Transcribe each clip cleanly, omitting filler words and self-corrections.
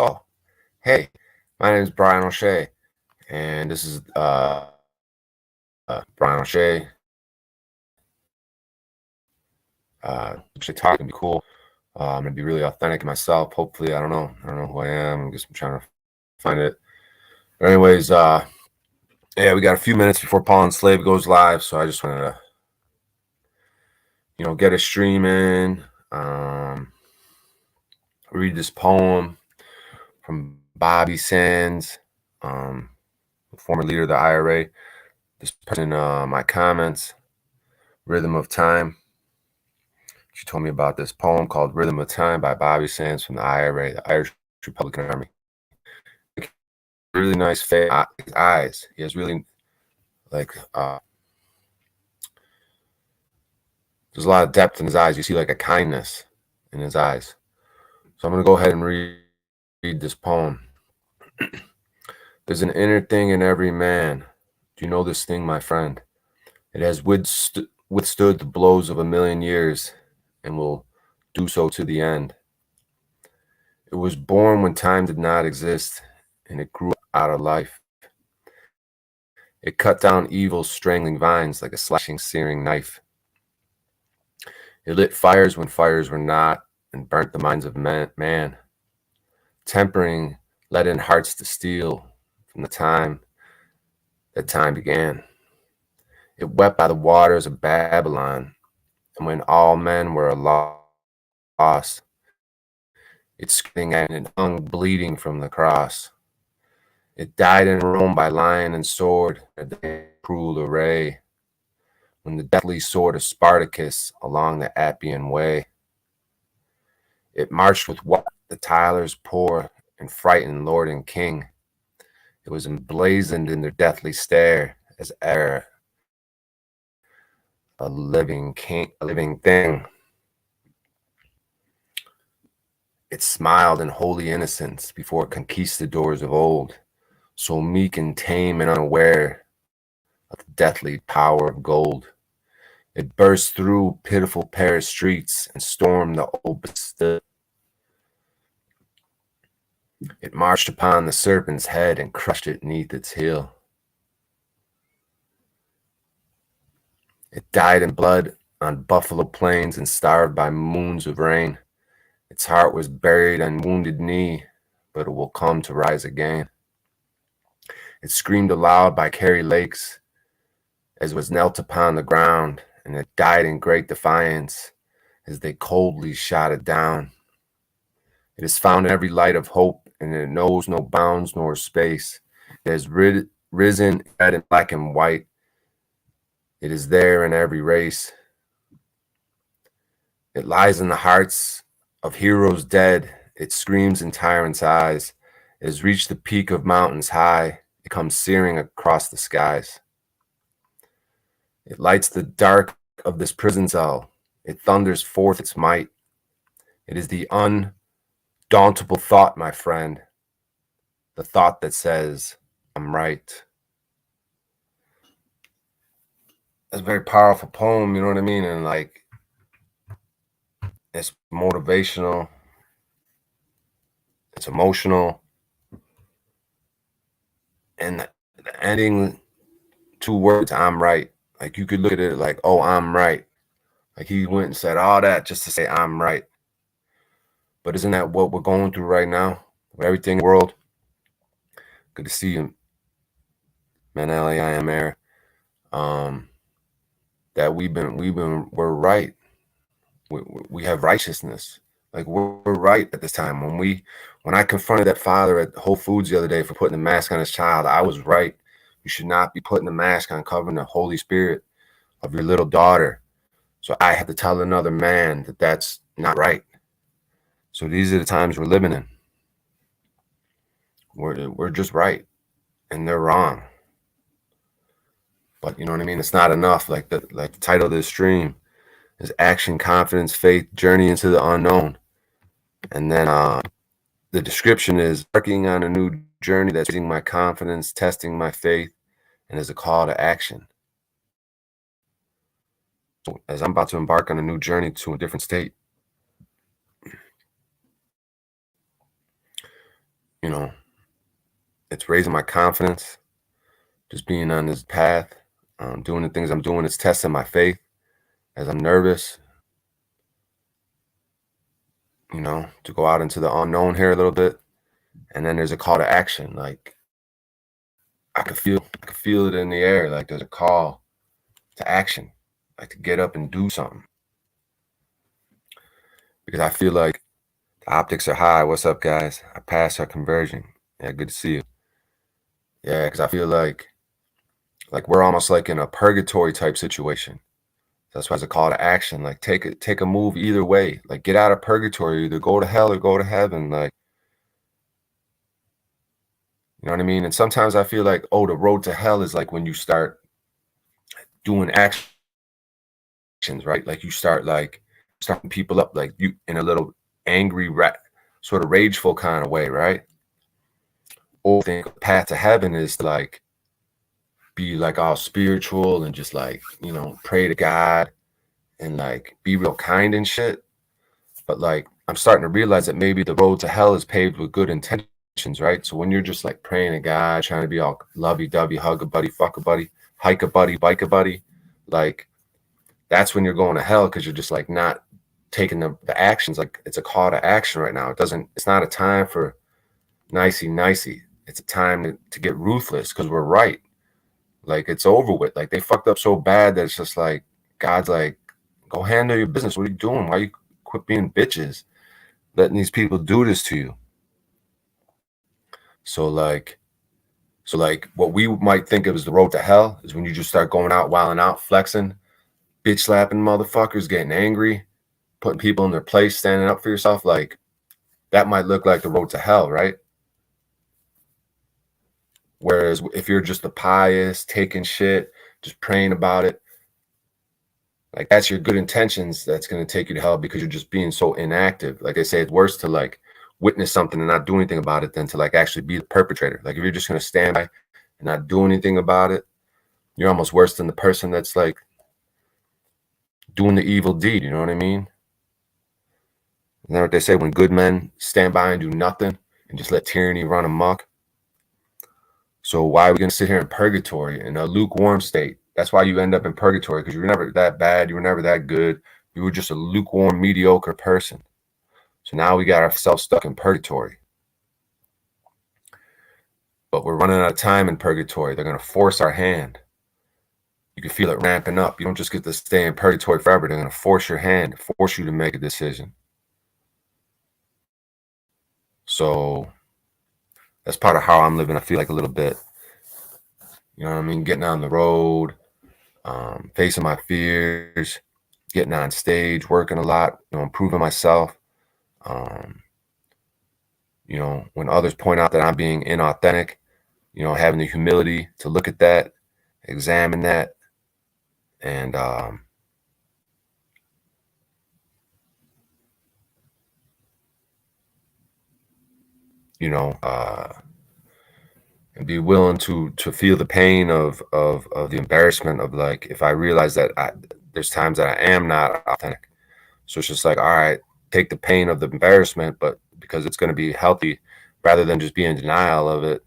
Oh, hey, my name is Brian O'Shea, and this is Brian O'Shea. Actually, talking to be cool. I'm gonna be really authentic myself. Hopefully, I don't know who I am. I'm trying to find it. But anyways, yeah, we got a few minutes before Paul and Slave goes live, so I just wanted to, get a stream in. Read this poem from Bobby Sands, former leader of the IRA. This person in my comments, Rhythm of Time. She told me about this poem called Rhythm of Time by Bobby Sands from the IRA, the Irish Republican Army. Really nice eyes. He has really, like, there's a lot of depth in his eyes. You see, like, a kindness in his eyes. So I'm going to go ahead and read this poem. There's an inner thing in every man. Do you know this thing, my friend? It has withstood the blows of 1,000,000 years and will do so to the end. It was born when time did not exist, and it grew out of life. It cut down evil's strangling vines like a slashing, searing knife. It lit fires when fires were not, and burnt the minds of man. Tempering let in hearts to steel from the time that time began. It wept by the waters of Babylon, and when all men were lost, it screamed and hung bleeding from the cross. It died in Rome by lion and sword, a cruel array, when the deathly sword of Spartacus along the Appian way. It marched with what the tilers poor and frightened lord and king. It was emblazoned in their deathly stare as ever a living thing. It smiled in holy innocence before conquistadors of old, so meek and tame and unaware of the deathly power of gold. It burst through pitiful Paris streets and stormed the old Bastille. It marched upon the serpent's head and crushed it neath its heel. It died in blood on buffalo plains and starved by moons of rain. Its heart was buried on wounded knee, but it will come to rise again. It screamed aloud by Kerry lakes as it was knelt upon the ground, and it died in great defiance as they coldly shot it down. It is found in every light of hope, and it knows no bounds nor space. It has risen red and black and white. It is there in every race. It lies in the hearts of heroes dead. It screams in tyrants' eyes. It has reached the peak of mountains high. It comes searing across the skies. It lights the dark of this prison cell. It thunders forth its might. It is the undauntable thought, my friend. The thought that says, I'm right. That's a very powerful poem, you know what I mean? And like, it's motivational. It's emotional. And the ending, 2 words, I'm right. Like, you could look at it like, oh, I'm right. Like, he went and said all that just to say I'm right. But isn't that what we're going through right now? With everything in the world? Good to see you, Manali, I am there. That we're right. We have righteousness. Like, we're right at this time. When I confronted that father at Whole Foods the other day for putting the mask on his child, I was right. You should not be putting the mask on, covering the Holy Spirit of your little daughter. So I had to tell another man that that's not right. So these are the times we're living in. We're just right, and they're wrong. But you know what I mean? It's not enough. Like the title of this stream is Action, Confidence, Faith, Journey into the Unknown. And then the description is embarking on a new journey that's raising my confidence, testing my faith, and is a call to action. So as I'm about to embark on a new journey to a different state, you know, it's raising my confidence, just being on this path, doing the things I'm doing. It's testing my faith as I'm nervous, to go out into the unknown here a little bit. And then there's a call to action. Like I could feel it in the air. Like there's a call to action, like to get up and do something. Because I feel like the optics are high. What's up, guys? I passed our conversion. Yeah, good to see you. Yeah, because I feel like we're almost like in a purgatory type situation. That's why it's a call to action. Like take a move either way. Like get out of purgatory, either go to hell or go to heaven. Like, you know what I mean? And sometimes I feel like, oh, the road to hell is like when you start doing actions, right? Like you start like starting people up, like you in a little angry, sort of rageful kind of way, right? Or I think the path to heaven is like be like all spiritual and just like, pray to God and like be real kind and shit. But like I'm starting to realize that maybe the road to hell is paved with good intentions, right? So when you're just like praying to God, trying to be all lovey-dovey, hug a buddy, fuck a buddy, hike a buddy, bike a buddy, like that's when you're going to hell because you're just like not taking the actions. Like it's a call to action right now. It's not a time for nicey. It's a time to get ruthless because we're right. Like it's over with. Like they fucked up so bad that it's just like God's like, go handle your business. What are you doing? Why you quit being bitches? Letting these people do this to you. So like what we might think of as the road to hell is when you just start going out, wilding out, flexing, bitch slapping motherfuckers, getting angry, putting people in their place, standing up for yourself. Like that might look like the road to hell, right? Whereas if you're just a pious, taking shit, just praying about it, like that's your good intentions, that's going to take you to hell because you're just being so inactive. Like they say, it's worse to like witness something and not do anything about it than to like actually be the perpetrator. Like if you're just going to stand by and not do anything about it, you're almost worse than the person that's like doing the evil deed. You know what I mean? You know what they say, when good men stand by and do nothing and just let tyranny run amok. So why are we going to sit here in purgatory in a lukewarm state? That's why you end up in purgatory, because you were never that bad. You were never that good. You were just a lukewarm, mediocre person. So now we got ourselves stuck in purgatory. But we're running out of time in purgatory. They're going to force our hand. You can feel it ramping up. You don't just get to stay in purgatory forever. They're going to force your hand, force you to make a decision. So that's part of how I'm living. I feel like a little bit, you know what I mean? Getting on the road, facing my fears, getting on stage, working a lot, improving myself. When others point out that I'm being inauthentic, having the humility to look at that, examine that, and and be willing to feel the pain of the embarrassment of like, if I realize that there's times that I am not authentic. So it's just like, all right, take the pain of the embarrassment, but because it's going to be healthy rather than just be in denial of it.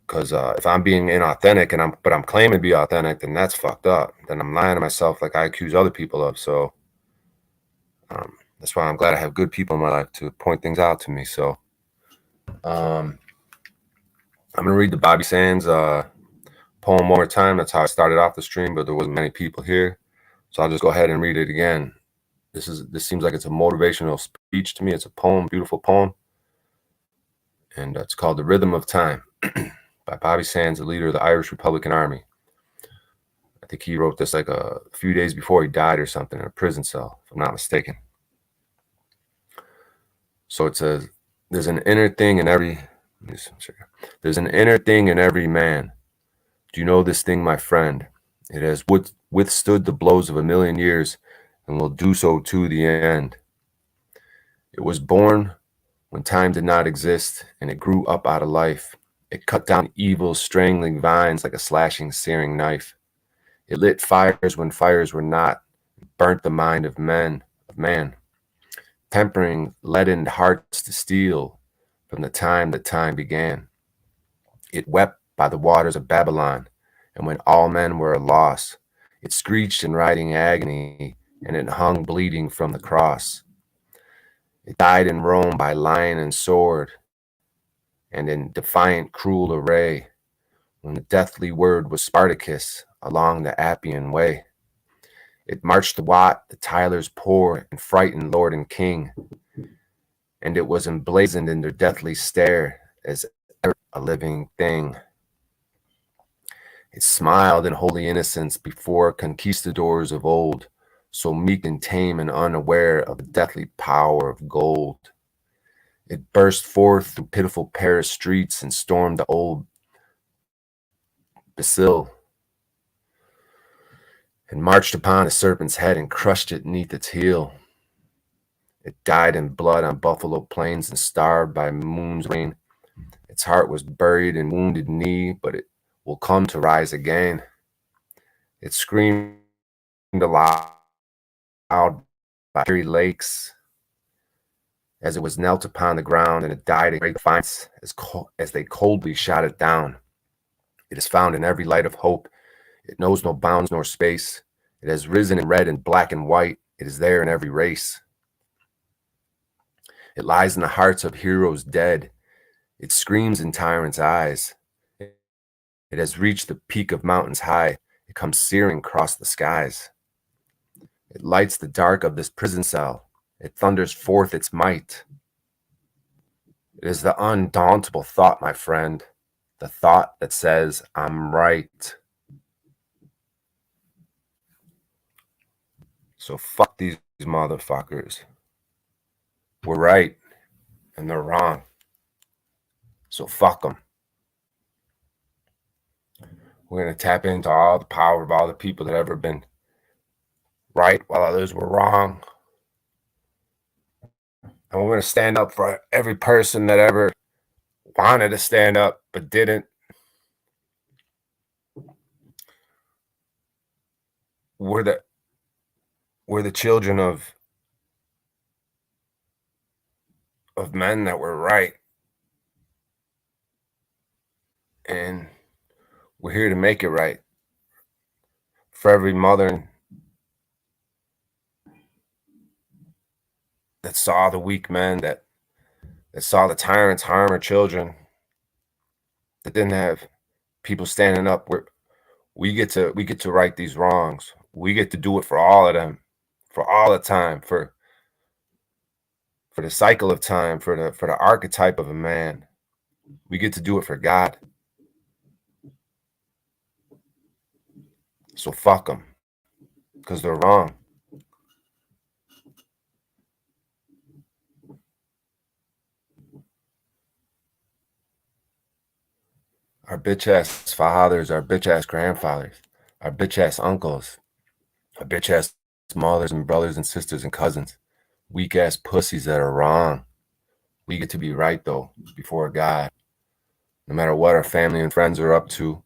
Because if I'm being inauthentic but I'm claiming to be authentic, then that's fucked up. Then I'm lying to myself like I accuse other people of. So that's why I'm glad I have good people in my life to point things out to me. So I'm going to read the Bobby Sands poem one more time. That's how I started off the stream, but there wasn't many people here. So I'll just go ahead and read it again. This seems like it's a motivational speech to me. It's a poem, beautiful poem. And it's called The Rhythm of Time by Bobby Sands, the leader of the Irish Republican Army. I think he wrote this like a few days before he died or something in a prison cell, if I'm not mistaken. So it says, there's an inner thing in every man. Do you know this thing, my friend? It has withstood the blows of 1,000,000 years and will do so to the end. It was born when time did not exist, and it grew up out of life. It cut down evil, strangling vines like a slashing, searing knife. It lit fires when fires were not, burnt the mind of man. tempering leadened hearts to steel from the time that time began. It wept by the waters of Babylon, and when all men were lost, it screeched in writhing agony, and it hung bleeding from the cross. It died in Rome by lion and sword, and in defiant cruel array, when the deathly word was Spartacus along the Appian way. It marched the Watt, the Tylers poor, and frightened lord and king, and it was emblazoned in their deathly stare as ever a living thing. It smiled in holy innocence before conquistadors of old, so meek and tame and unaware of the deathly power of gold. It burst forth through pitiful Paris streets and stormed the old Bastille, and marched upon a serpent's head and crushed it neath its heel. It died in blood on buffalo plains and starved by moon's rain. Its heart was buried in wounded knee, but it will come to rise again. It screamed aloud by weary lakes as it was knelt upon the ground, and it died in great defiance as they coldly shot it down. It is found in every light of hope. It knows no bounds nor space. It has risen in red and black and white. It is there in every race. It lies in the hearts of heroes dead. It screams in tyrants' eyes. It has reached the peak of mountains high. It comes searing across the skies. It lights the dark of this prison cell. It thunders forth its might. It is the undauntable thought, my friend, the thought that says, I'm right. So fuck these motherfuckers. We're right, and they're wrong. So fuck them. We're going to tap into all the power of all the people that ever been right while others were wrong. And we're going to stand up for every person that ever wanted to stand up but didn't. We're the children of men that were right. And we're here to make it right. For every mother that saw the weak men, that saw the tyrants harm her children, that didn't have people standing up. We get to right these wrongs. We get to do it for all of them, for all the time, for the cycle of time, for the archetype of a man. We get to do it for God. So fuck them, because they're wrong. Our bitch ass fathers, our bitch ass grandfathers, our bitch ass uncles, our bitch ass mothers and brothers and sisters and cousins, weak ass pussies that are wrong. We get to be right though, before God. No matter what our family and friends are up to,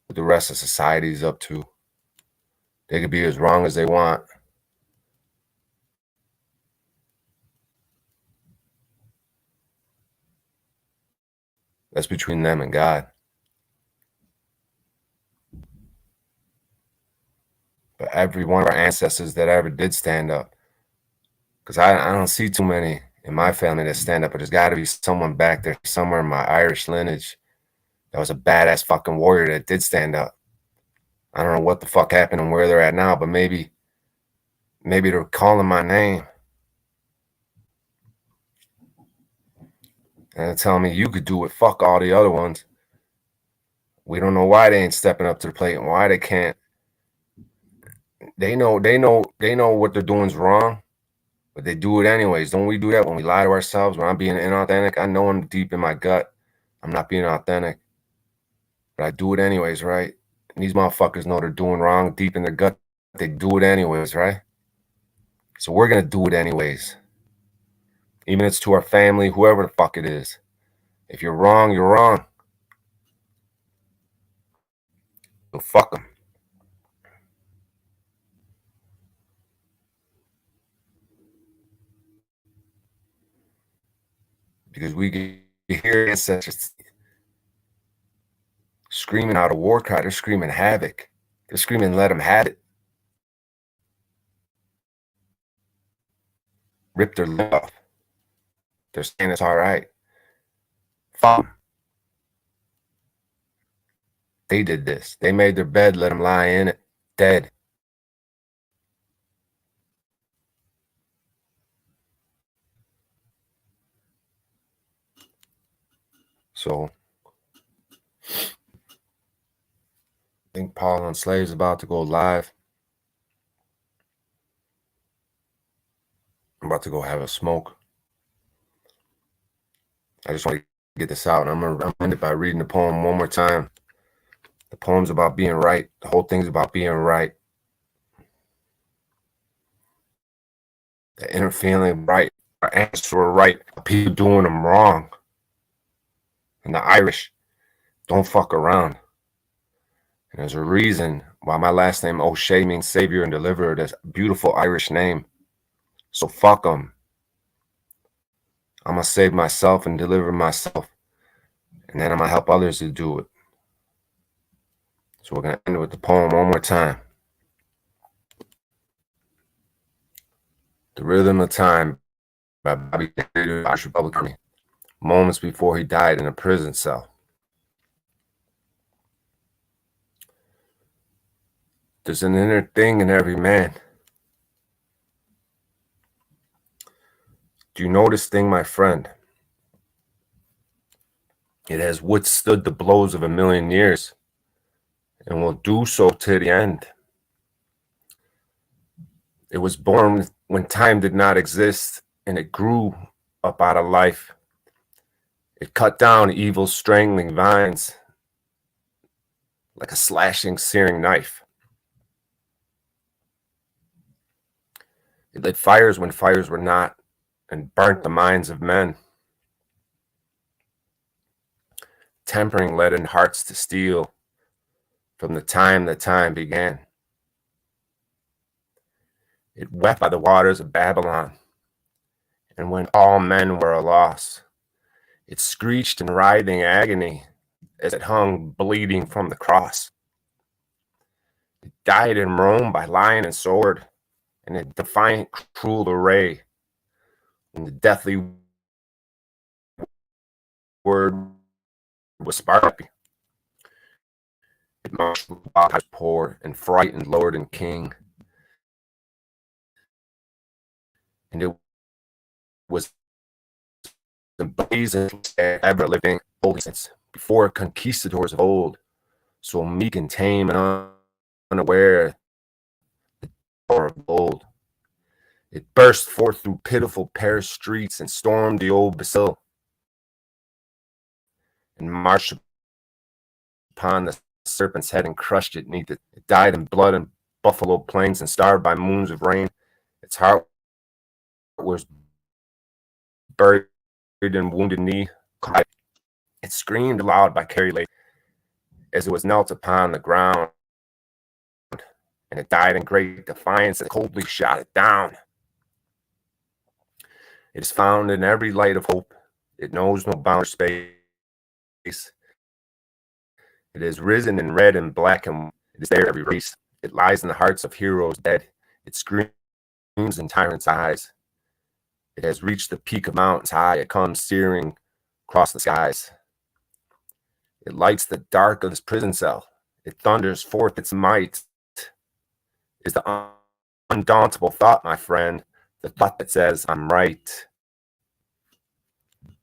what the rest of society is up to, they could be as wrong as they want. That's between them and God. But every one of our ancestors that ever did stand up, because I don't see too many in my family that stand up, but there's got to be someone back there somewhere in my Irish lineage that was a badass fucking warrior that did stand up. I don't know what the fuck happened and where they're at now, but maybe they're calling my name and they're telling me you could do it. Fuck all the other ones. We don't know why they ain't stepping up to the plate and why they can't. They know what they're doing is wrong, but they do it anyways. Don't we do that when we lie to ourselves? When I'm being inauthentic, I know I'm deep in my gut I'm not being authentic, but I do it anyways, right? And these motherfuckers know they're doing wrong deep in their gut. They do it anyways, right? So we're gonna do it anyways. Even if it's to our family, whoever the fuck it is. If you're wrong, you're wrong. So fuck them. because we can hear ancestors screaming out a war cry. They're screaming havoc. They're screaming, let them have it. Rip their leg off. They're saying it's all right. Fuck them. They did this. They made their bed, let them lie in it, dead. So I think Paul on Slave's about to go live. I'm about to go have a smoke. I just want to get this out. I'm going to end it by reading the poem one more time. The poem's about being right. The whole thing's about being right. The inner feeling right. Our answers were right. People doing them wrong. And the Irish don't fuck around. And there's a reason why my last name O'Shea means savior and deliverer. That's a beautiful Irish name. So fuck them. I'm going to save myself and deliver myself. And then I'm going to help others to do it. So we're going to end it with the poem one more time. The Rhythm of Time by Bobby Kennedy, Irish Republic Army. Moments before he died in a prison cell. There's an inner thing in every man. Do you know this thing, my friend? It has withstood the blows of 1,000,000 years and will do so to the end. It was born when time did not exist, and it grew up out of life. It cut down evil strangling vines like a slashing, searing knife. It lit fires when fires were not, and burnt the minds of men, tempering leaden hearts to steel from the time that time began. It wept by the waters of Babylon, and when all men were a loss, it screeched in writhing agony as it hung bleeding from the cross. It died in Rome by lion and sword, in a defiant, cruel array, when the deathly word was sparking. It marched with eyes poor and frightened lord and king, and it was emblazoned ever living holy since before conquistadors of old, so meek and tame and unaware, the power of gold. It burst forth through pitiful Paris streets and stormed the old Bastille, and marched upon the serpent's head and crushed it neath it. It died in blood and buffalo plains and starved by moons of rain. Its heart was buried in wounded knee. It screamed aloud by Carrie Lake as it was knelt upon the ground, and it died in great defiance and coldly shot it down. It is found in every light of hope. It knows no boundary space. It is risen in red and black, and it is there every race. It lies in the hearts of heroes dead. It screams in tyrants' eyes. It has reached the peak of mountains high. It comes searing across the skies. It lights the dark of this prison cell. It thunders forth its might. It is the undauntable thought, my friend, the thought that says, I'm right.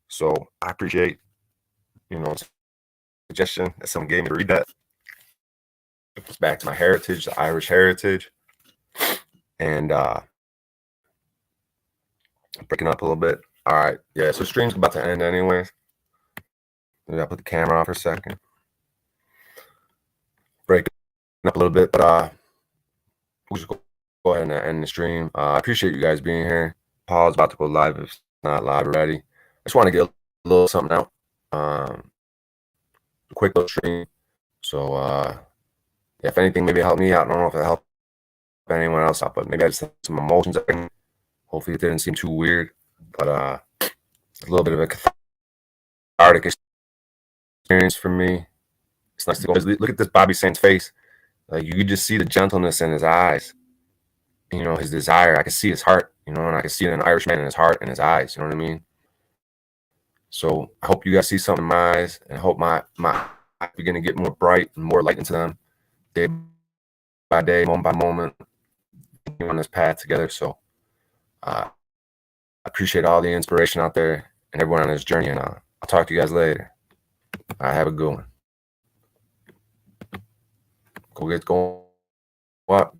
So I appreciate, suggestion that someone gave me to read that. It goes back to my heritage, the Irish heritage. And breaking up a little bit. All right. Yeah, so stream's about to end anyways. Maybe I'll put the camera on for a second. Breaking up a little bit, but we'll just go ahead and end the stream. I appreciate you guys being here. Paul's about to go live if it's not live already. I just want to get a little something out. A quick little stream. So yeah, if anything, maybe help me out. I don't know if it helped anyone else out, but maybe I just had some emotions. Hopefully it didn't seem too weird, but a little bit of a cathartic experience for me. It's nice to go look at this Bobby Sands face. Like you could just see the gentleness in his eyes. You know, his desire. I can see his heart. You know, and I can see an Irishman in his heart and his eyes. You know what I mean? So I hope you guys see something in my eyes, and I hope my eyes begin to get more bright and more light into them, day by day, moment by moment, on this path together. So I appreciate all the inspiration out there and everyone on this journey. And I'll talk to you guys later. All right, have a good one. Go get going. What?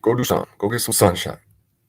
Go do something. Go get some sunshine.